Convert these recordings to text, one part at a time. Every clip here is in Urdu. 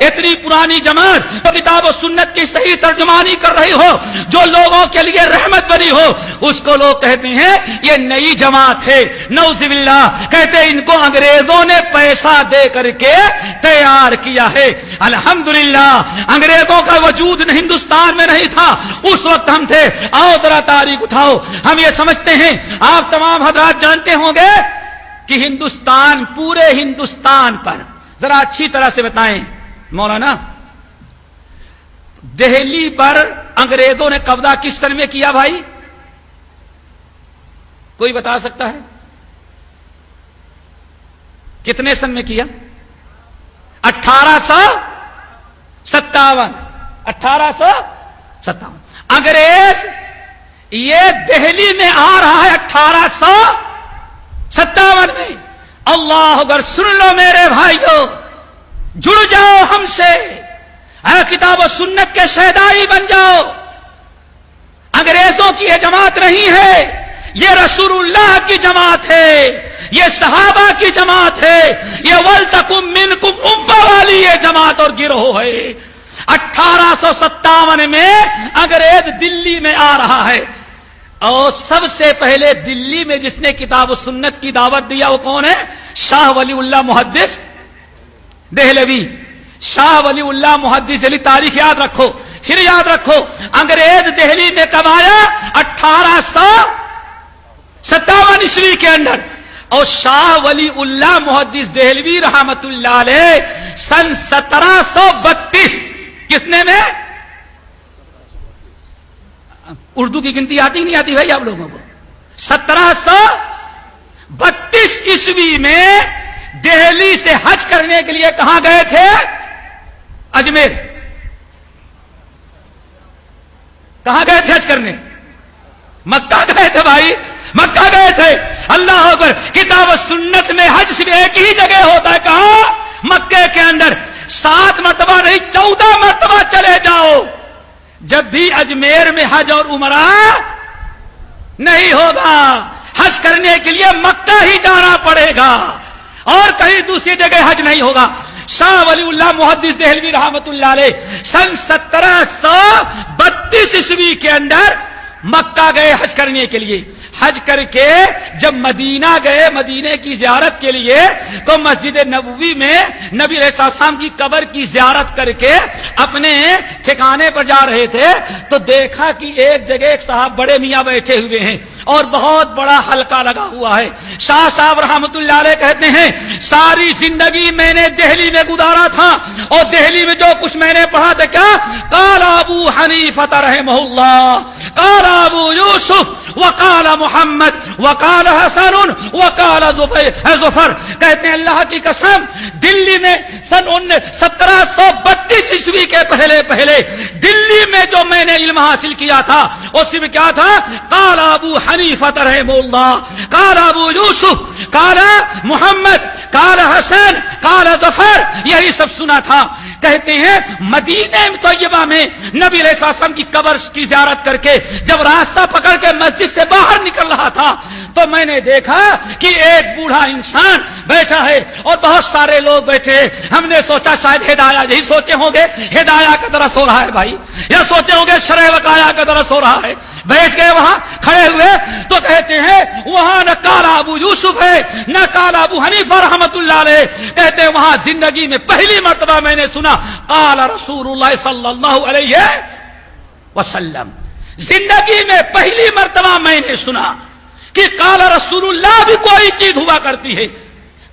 اتنی پرانی جماعت تو کتاب و سنت کی صحیح ترجمانی کر رہی ہو، جو لوگوں کے لیے رحمت بنی ہو، اس کو لوگ کہتے ہیں یہ نئی جماعت ہے، نعوذ باللہ، کہتے ہیں ان کو انگریزوں نے پیسہ دے کر کے تیار کیا ہے۔ الحمدللہ انگریزوں کا وجود ہندوستان میں نہیں تھا، اس وقت ہم تھے۔ آؤ ذرا تاریخ اٹھاؤ، ہم یہ سمجھتے ہیں، آپ تمام حضرات جانتے ہوں گے کہ ہندوستان، پورے ہندوستان پر ذرا اچھی طرح سے بتائیں مولانا، دہلی پر انگریزوں نے قبضہ کس سن میں کیا بھائی؟ کوئی بتا سکتا ہے کتنے سن میں کیا؟ 1857۔ 1857 انگریز یہ دہلی میں آ رہا ہے 1857 میں۔ اللہ اکبر، سن لو میرے بھائیو، جڑ جاؤ ہم سے، اے کتاب و سنت کے شہدائی بن جاؤ۔ انگریزوں کی یہ جماعت نہیں ہے، یہ رسول اللہ کی جماعت ہے، یہ صحابہ کی جماعت ہے، یہ وَلْتَكُن مِّنكُمْ أُمَّةٌ والی یہ جماعت اور گروہ ہے۔ 1857 میں انگریز دلی میں آ رہا ہے، اور سب سے پہلے دلی میں جس نے کتاب و سنت کی دعوت دیا وہ کون ہے؟ شاہ ولی اللہ محدث دہلوی۔ شاہ ولی اللہ محدث دہلوی، تاریخ یاد رکھو، پھر یاد رکھو، انگریز دہلی میں کب آیا؟ 1857 عیسوی کے اندر، اور شاہ ولی اللہ محدث دہلوی رحمت اللہ علیہ سن 1732 کتنے میں؟ اردو کی گنتی آتی نہیں آتی بھائی آپ لوگوں کو؟ 1732 عیسوی میں دہلی سے حج کرنے کے لیے کہاں گئے تھے؟ اجمیر۔ کہاں گئے تھے حج کرنے؟ مکہ گئے تھے بھائی، مکہ گئے تھے۔ اللہ اکبر، کتاب و سنت میں حج صرف ایک ہی جگہ ہوتا ہے، کہاں؟ مکے کے اندر۔ 7 مرتبہ نہیں، 14 مرتبہ چلے جاؤ، جب بھی اجمیر میں حج اور عمرہ نہیں ہوگا۔ حج کرنے کے لیے مکہ ہی جانا پڑے گا، اور کہیں دوسری جگہ حج نہیں ہوگا۔ شاہ ولی اللہ محدث دہلوی رحمت اللہ علیہ سن 1732 عیسوی کے اندر مکہ گئے حج کرنے کے لیے۔ حج کر کے جب مدینہ گئے، مدینے کی زیارت کے لیے، تو مسجد نبوی میں نبی علیہ السلام کی قبر کی زیارت کر کے اپنے ٹھکانے پر جا رہے تھے، تو دیکھا کہ ایک جگہ ایک صاحب بڑے میاں بیٹھے ہوئے ہیں اور بہت بڑا حلقہ لگا ہوا ہے۔ شاہ صاحب رحمت اللہ علیہ کہتے ہیں ساری زندگی میں نے دہلی میں گزارا تھا، اور دہلی میں جو کچھ میں نے پڑھا تھا، کیا قال ابو حنیفہ رحمہ اللہ، قال ابو یوسف، وقال محمد، وقال حسن، وقال ظفر۔ کہتے ہیں اللہ کی قسم، دلی میں سن 1732 عیسوی کے پہلے دلی میں جو میں نے علم حاصل کیا تھا، اس میں کیا تھا؟ قال ابو حنیفہ رحمہ اللہ، قال ابو یوسف، قال محمد، قال حسن، قال ظفر، یہی سب سنا تھا۔ کہتے ہیں مدینہ طیبہ میں نبی علیہ السلام کی قبر کی زیارت کر کے جب راستہ پکڑ کے مسجد سے باہر نکل رہا تھا، تو میں نے دیکھا کہ ایک بوڑھا انسان بیٹھا ہے اور بہت سارے لوگ بیٹھے ہیں۔ ہم نے سوچا شاید ہدایہ، یہی سوچے ہوں گے ہدایہ کا درس ہو رہا ہے بھائی، یا سوچے ہوں گے شرح وقایہ کا درس ہو رہا ہے۔ بیٹھ گئے وہاں کھڑے ہوئے، تو کہتے ہیں وہاں نہ قال ابو یوسف ہے نہ قال ابو حنیفہ رحمت اللہ علیہ۔ کہتے ہیں وہاں زندگی میں پہلی مرتبہ میں نے سنا قال رسول اللہ صلی اللہ علیہ وسلم، زندگی میں پہلی مرتبہ میں نے سنا کہ قال رسول اللہ بھی کوئی چیز ہوا کرتی ہے۔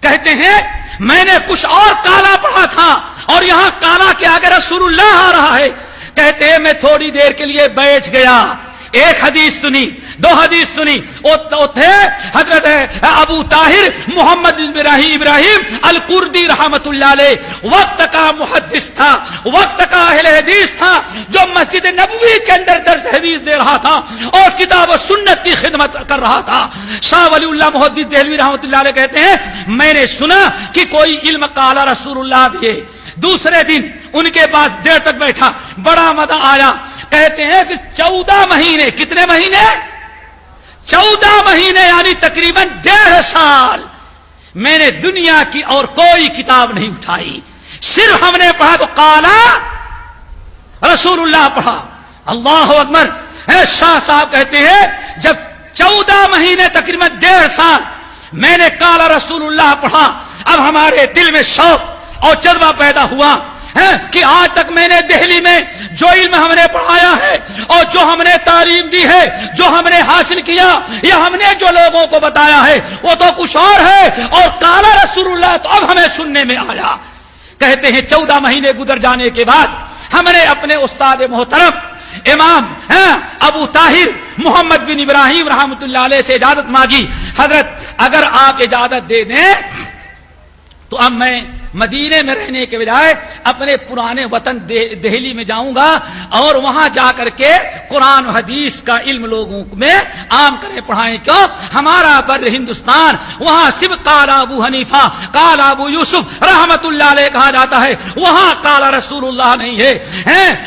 کہتے ہیں میں نے کچھ اور کالا پڑھا تھا، اور یہاں کالا کے آگے رسول اللہ آ رہا ہے۔ کہتے ہیں میں تھوڑی دیر کے لیے بیٹھ گیا، ایک حدیث سنی، 2 حدیث سنی۔ وہ تھے حضرت ابو طاہر محمد ابراہیم القردی رحمت اللہ علیہ، وقت کا محدث تھا، وقت کا اہل حدیث تھا، جو مسجد نبوی کے اندر درس حدیث دے رہا تھا اور کتاب و سنت کی خدمت کر رہا تھا۔ شاہ ولی اللہ محدث دہلوی رحمت اللہ علیہ کہتے ہیں میں نے سنا کہ کوئی علم قال رسول اللہ بھی۔ دوسرے دن ان کے پاس دیر تک بیٹھا، بڑا مزہ آیا۔ کہتے ہیں کہ 14 مہینے، کتنے مہینے؟ 14 مہینے، یعنی تقریباً 1.5 سال میں نے دنیا کی اور کوئی کتاب نہیں اٹھائی، صرف ہم نے پڑھا تو قالا رسول اللہ پڑھا. اللہ اکبر. شاہ صاحب کہتے ہیں جب 14 مہینے تقریباً 1.5 سال میں نے قالا رسول اللہ پڑھا, اب ہمارے دل میں شوق اور جذبہ پیدا ہوا کہ آج تک میں نے دہلی میں جو علم ہم نے پڑھایا ہے اور جو ہم نے تعلیم دی ہے, جو ہم نے حاصل کیا یا ہم نے جو لوگوں کو بتایا ہے وہ تو کچھ اور ہے, اور قالا رسول اللہ تو اب ہمیں سننے میں آیا. کہتے ہیں 14 مہینے گزر جانے کے بعد ہم نے اپنے استاد محترم امام ابو طاہر محمد بن ابراہیم رحمۃ اللہ علیہ سے اجازت مانگی. حضرت اگر آپ اجازت دے دیں تو اب میں مدینے میں رہنے کے بجائے اپنے پرانے وطن دہلی میں جاؤں گا اور وہاں جا کر کے قرآن و حدیث کا علم لوگوں میں عام کریں, پڑھائیں. کیوں؟ ہمارا بر ہندوستان وہاں صرف قال ابو حنیفہ قال ابو یوسف رحمت اللہ علیہ کہا جاتا ہے, وہاں قال رسول اللہ نہیں ہے.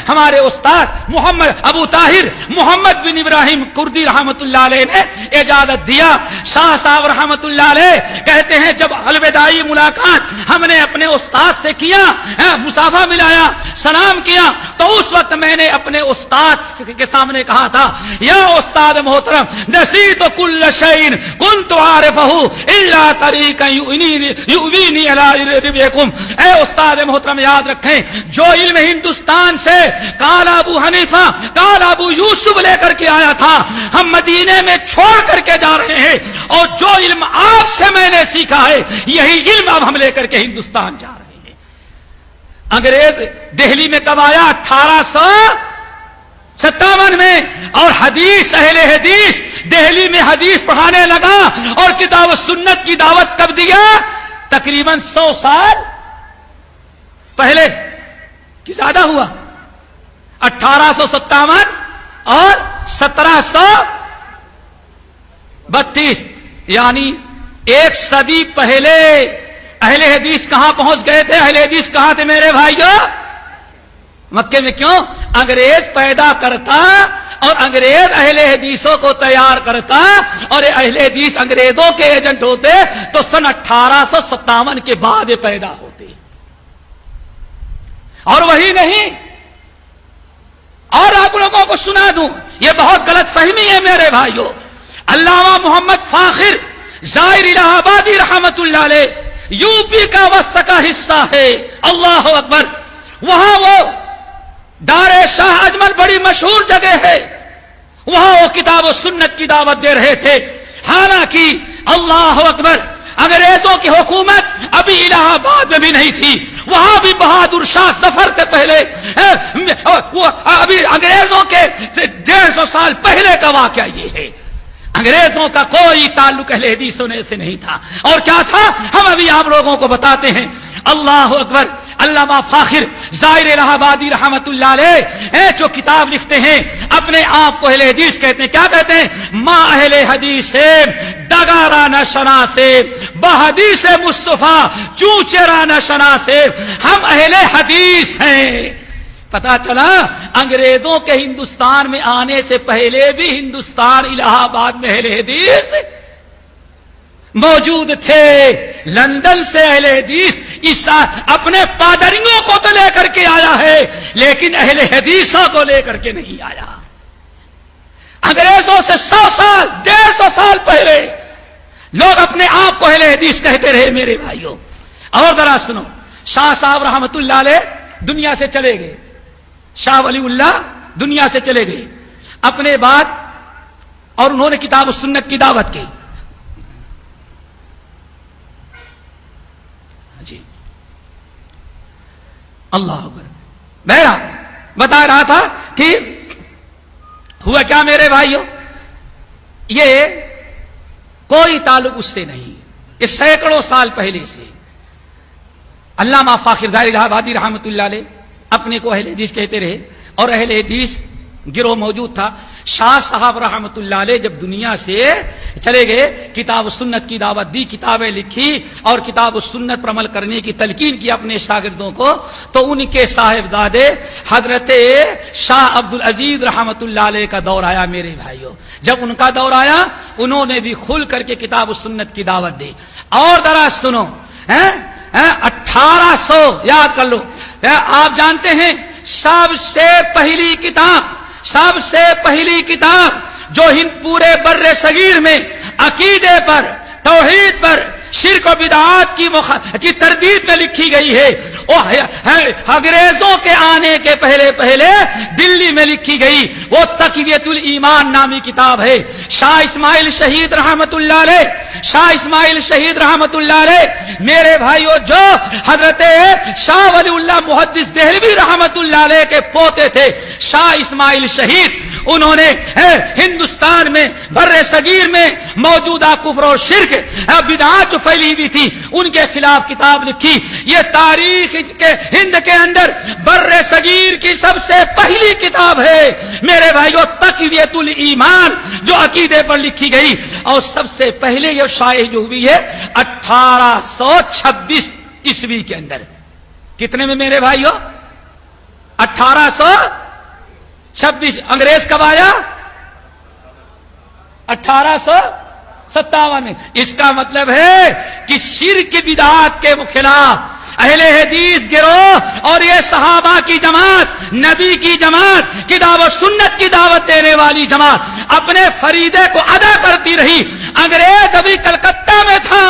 ہمارے استاد محمد ابو طاہر محمد بن ابراہیم کردی رحمت اللہ علیہ نے اجازت دیا. شاہ صاحب رحمت اللہ علیہ کہتے ہیں جب الوداعی ملاقات ہم نے اپنے استاد سے کیا, مصافحہ ملایا, سلام کیا, تو اس وقت میں نے اپنے استاد کے سامنے کہا تھا یا استاد محترم نسیت کل شیء کنت عارفہ الا طریقا یؤوینی الی ربکم. اے استاد محترم یاد رکھیں جو علم ہندوستان سے قال ابو حنیفہ قال ابو یوسف لے کر کے آیا تھا ہم مدینے میں چھوڑ کر کے جا رہے ہیں, اور جو علم آپ سے میں نے سیکھا ہے یہی علم اب ہم لے کر کے ہندوستان جا رہے ہیں. انگریز دہلی میں کب آیا؟ 1857 میں, اور حدیث اہل حدیث دہلی میں حدیث پڑھانے لگا, اور کتاب و سنت کی دعوت کب دیا؟ تقریباً 100 سال پہلے کی زیادہ ہوا. 1857 اور 1732 یعنی 1 صدی پہلے اہل حدیث کہاں پہنچ گئے تھے؟ اہل حدیث کہاں تھے میرے بھائیوں؟ مکے میں. کیوں؟ انگریز پیدا کرتا اور انگریز اہل حدیثوں کو تیار کرتا, اور اہل حدیث انگریزوں کے ایجنٹ ہوتے تو سن 1857 کے بعد یہ پیدا ہوتے. اور وہی نہیں, اور آپ لوگوں کو سنا دوں, یہ بہت غلط فہمی ہے میرے بھائیوں. علامہ محمد فاخر زائر الہ آبادی رحمت اللہ علیہ یو پی کا وسط کا حصہ ہے. اللہ اکبر. وہاں وہ دار شاہ اجمل بڑی مشہور جگہ ہے, وہاں وہ کتاب و سنت کی دعوت دے رہے تھے. حالانکہ اللہ اکبر انگریزوں کی حکومت ابھی الہ آباد میں بھی نہیں تھی, وہاں بھی بہادر شاہ ظفر سے پہلے ابھی انگریزوں کے 150 سال پہلے کا واقعہ یہ ہے. انگریزوں کا کوئی تعلق اہل حدیث ہونے سے نہیں تھا. اور کیا تھا ہم ابھی آپ لوگوں کو بتاتے ہیں. اللہ اکبر. علامہ فاخر زائر الہ آبادی رحمت اللہ علیہ جو کتاب لکھتے ہیں اپنے آپ کو اہل حدیث کہتے ہیں. کیا کہتے ہیں؟ ما اہل حدیث سے دگارانہ شنا سے بحدیث مصطفیٰ چوچرانہ شنا سے ہم اہل حدیث ہیں. پتا چلا انگریزوں کے ہندوستان میں آنے سے پہلے بھی ہندوستان الہ آباد میں اہل حدیث موجود تھے. لندن سے اہل حدیث اپنے پادریوں کو تو لے کر کے آیا ہے, لیکن اہل حدیثوں کو لے کر کے نہیں آیا. انگریزوں سے 100 سال 150 سال پہلے لوگ اپنے آپ کو اہل حدیث کہتے رہے میرے بھائیوں. اور ذرا سنو, شاہ صاحب رحمت اللہ علیہ دنیا سے چلے گئے, شاہ ولی اللہ دنیا سے چلے گئے اپنے بعد, اور انہوں نے کتاب و سنت کی دعوت کی. جی اللہ اکبر. بہرحال بتا رہا تھا کہ ہوا کیا میرے بھائیوں, یہ کوئی تعلق اس سے نہیں, یہ سینکڑوں سال پہلے سے. علامہ فاخر زائر الہ آبادی رحمت اللہ علیہ اپنے کو اہل حدیث کہتے رہے, اور اہل حدیث گروہ موجود تھا. شاہ صاحب رحمت اللہ علیہ جب دنیا سے چلے گئے کتاب و سنت کی دعوت دی, کتابیں لکھی اور کتاب و سنت پر عمل کرنے کی تلقین کی اپنے شاگردوں کو. تو ان کے صاحبزادے حضرت شاہ عبد العزیز رحمت اللہ علیہ کا دور آیا میرے بھائیوں. جب ان کا دور آیا انہوں نے بھی کھل کر کے کتاب و سنت کی دعوت دی. اور ذرا سنو, 1800 یاد کر لو. آپ جانتے ہیں سب سے پہلی کتاب جو ہند پورے بر صغیر میں عقیدے پر، توحید پر، شرک و بدعات کی تردید میں لکھی گئی ہے، وہ انگریزوں کے آنے کے پہلے دلی میں لکھی گئی، وہ تقویۃ الایمان نامی کتاب ہے. شاہ اسماعیل شہید رحمت اللہ علیہ میرے بھائیو، جو حضرت شاہ ولی اللہ محدث دہلوی رحمت اللہ علیہ کے پوتے تھے شاہ اسماعیل شہید، انہوں نے ہندوستان میں بر صغیر میں موجودہ کفر و شرک بدعات جو پھیلی ہوئی تھی ان کے خلاف کتاب لکھی. یہ تاریخ کے ہند کے اندر بر صغیر کی سب سے پہلی کتاب ہے میرے بھائیو، تقویۃ الایمان، جو عقیدے پر لکھی گئی. اور سب سے پہلے یہ شائع جو ہوئی ہے 1826 عیسوی کے اندر. کتنے میں میرے بھائیو؟ 1826. انگریز کب آیا؟ 1857 میں. اس کا مطلب ہے کہ شرک بدعات کے خلاف اہل حدیث گروہ اور یہ صحابہ کی جماعت، نبی کی جماعت، کتاب و سنت کی دعوت دینے والی جماعت اپنے فریضے کو ادا کرتی رہی. انگریز ابھی کلکتہ میں تھا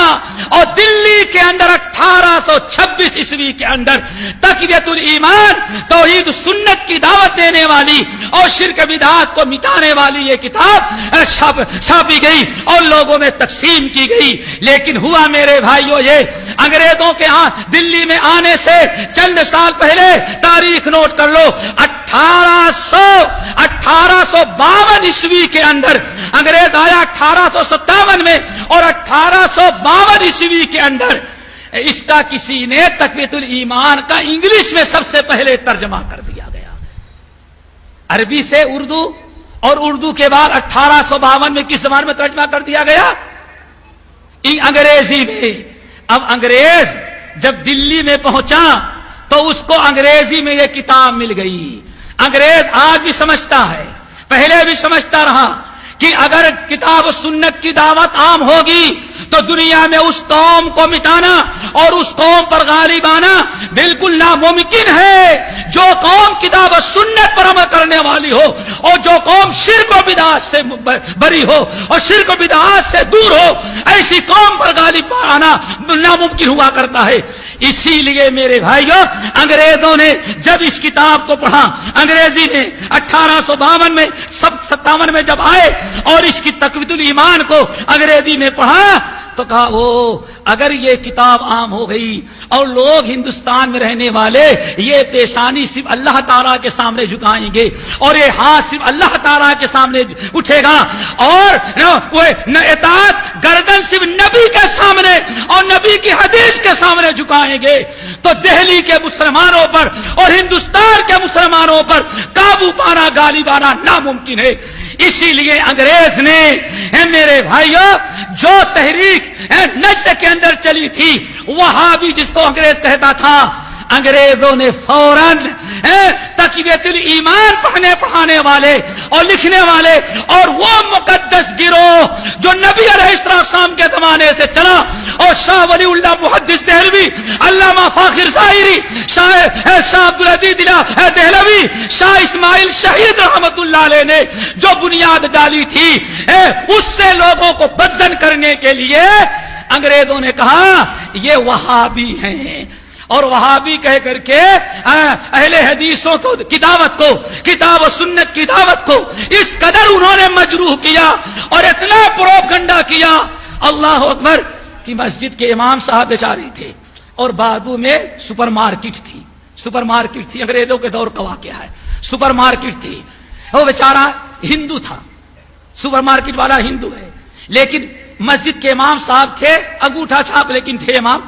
اور دلی کے اندر 1826 عیسوی کے اندر تقویۃ الایمان، توحید سنت کی دعوت دینے والی اور شرک بدعات کو مٹانے والی یہ کتاب چھاپی گئی اور لوگوں میں تقسیم کی گئی. لیکن ہوا میرے بھائیوں یہ انگریزوں کے ہاں دلی میں آنے سے چند سال پہلے، تاریخ نوٹ کر لو، 1852 عیسوی کے اندر انگریز آیا 1857 میں، اور 1852 عیسوی کے اندر اس کا کسی نے تقویۃ الایمان کا انگلش میں سب سے پہلے ترجمہ کر دیا گیا، عربی سے اردو، اور اردو کے بعد 1852 میں کس زبان میں ترجمہ کر دیا گیا؟ انگریزی میں. اب انگریز جب دلی میں پہنچا تو اس کو انگریزی میں یہ کتاب مل گئی. انگریز آج بھی سمجھتا ہے، پہلے بھی سمجھتا رہا کہ اگر کتاب و سنت کی دعوت عام ہوگی تو دنیا میں اس قوم کو مٹانا اور اس قوم پر غالب آنا بالکل ناممکن ہے. جو قوم کتاب و سنت پر عمل کرنے والی ہو اور جو قوم شرک و بدعات سے بری ہو اور شرک و بدعات سے دور ہو، ایسی قوم پر غالب آنا ناممکن ہوا کرتا ہے. اسی لیے میرے بھائیو، انگریزوں نے جب اس کتاب کو پڑھا، انگریزی میں 1852 میں 57 میں جب آئے اور اس کی تقویۃ الایمان کو انگریزی میں پڑھا تو کہا اگر یہ کتاب عام ہو گئی اور لوگ ہندوستان میں رہنے والے یہ پیشانی صرف اللہ تعالیٰ کے سامنے جھکائیں گے اور یہ ہاتھ صرف اللہ تعالیٰ کے سامنے اٹھے گا اور اطاعت گردن صرف نبی کے سامنے اور نبی کی حدیث کے سامنے جھکائیں گے، تو دہلی کے مسلمانوں پر اور ہندوستان کے مسلمانوں پر قابو پانا، غالب آنا ناممکن ہے. اسی لیے انگریز نے میرے بھائیوں جو تحریک نجد کے اندر چلی تھی، وہابی جس کو انگریز کہتا تھا، انگریزوں نے فوراً تقویۃ الایمان پڑھانے والے اور لکھنے والے اور وہ مقدس گروہ جو نبی علیہ السلام کے زمانے سے چلا اور شاہ ولی اللہ محدث دہلوی، علامہ فاخر ظاہری، شاہ عبدالعزیز دہلوی، شاہ اسماعیل شہید رحمت اللہ علیہ نے جو بنیاد ڈالی تھی، اس سے لوگوں کو بدزن کرنے کے لیے انگریزوں نے کہا یہ وہابی ہیں، اور وہابی کہہ کر کے اہل حدیثوں کو کی دعوت کو، کتاب و سنت کی دعوت کو اس قدر انہوں نے مجروح کیا اور اتنا پروپگنڈا کیا، اللہ اکبر، کہ مسجد کے امام صاحب بیچارے تھے اور بادو میں سپر مارکیٹ تھی، انگریزوں کے دور کا واقعہ ہے. سپر مارکیٹ تھی، وہ بیچارہ ہندو تھا، سپر مارکیٹ والا ہندو ہے، لیکن مسجد کے امام صاحب تھے، انگوٹھا چھاپ لیکن تھے امام،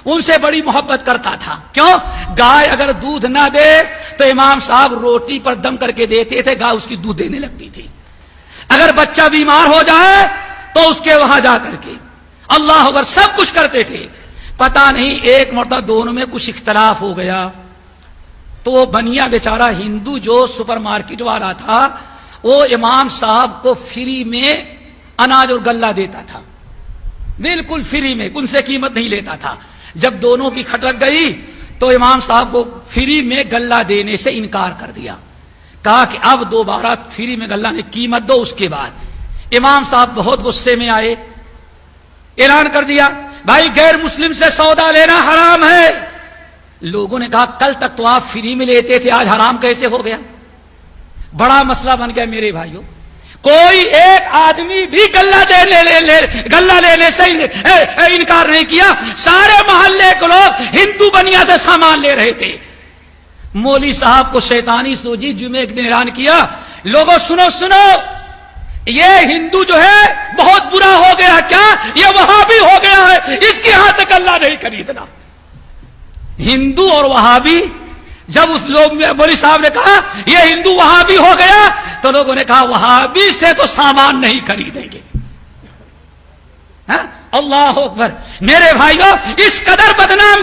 ان سے بڑی محبت کرتا تھا. کیوں؟ گائے اگر دودھ نہ دے تو امام صاحب روٹی پر دم کر کے دیتے تھے، گائے اس کی دودھ دینے لگتی تھی. اگر بچہ بیمار ہو جائے تو اس کے وہاں جا کر کے اللہ اکبر سب کچھ کرتے تھے. پتہ نہیں ایک مرتبہ دونوں میں کچھ اختلاف ہو گیا تو وہ بنیا بیچارہ ہندو جو سپر مارکیٹ والا تھا، وہ امام صاحب کو فری میں اناج اور غلہ دیتا تھا، بالکل فری میں، ان سے قیمت نہیں لیتا تھا. جب دونوں کی کھٹک گئی تو امام صاحب کو فری میں غلہ دینے سے انکار کر دیا، کہا کہ اب دوبارہ فری میں غلہ نے قیمت دو۔ اس کے بعد امام صاحب بہت غصے میں آئے، اعلان کر دیا بھائی غیر مسلم سے سودا لینا حرام ہے۔ لوگوں نے کہا کل تک تو آپ فری میں لیتے تھے، آج حرام کیسے ہو گیا؟ بڑا مسئلہ بن گیا میرے بھائیوں۔ کوئی ایک آدمی بھی غلہ لینے سے انکار نہیں کیا، سارے محلے کے لوگ ہندو بنیا سے سامان لے رہے تھے۔ مولوی صاحب کو شیطانی سوجی، جمعے ایک دن اعلان کیا لوگوں سنو سنو، یہ ہندو جو ہے بہت برا ہو گیا، کیا یہ وہابی ہو گیا ہے، اس کے ہاں سے غلہ نہیں خریدنا۔ ہندو اور وہابی، جب اس لوگ مولوی صاحب نے کہا یہ ہندو وہابی ہو گیا تو لوگوں نے کہا وہابی سے تو سامان نہیں خریدیں گے۔ اللہ اکبر۔ میرے بھائیوں اس قدر بدنام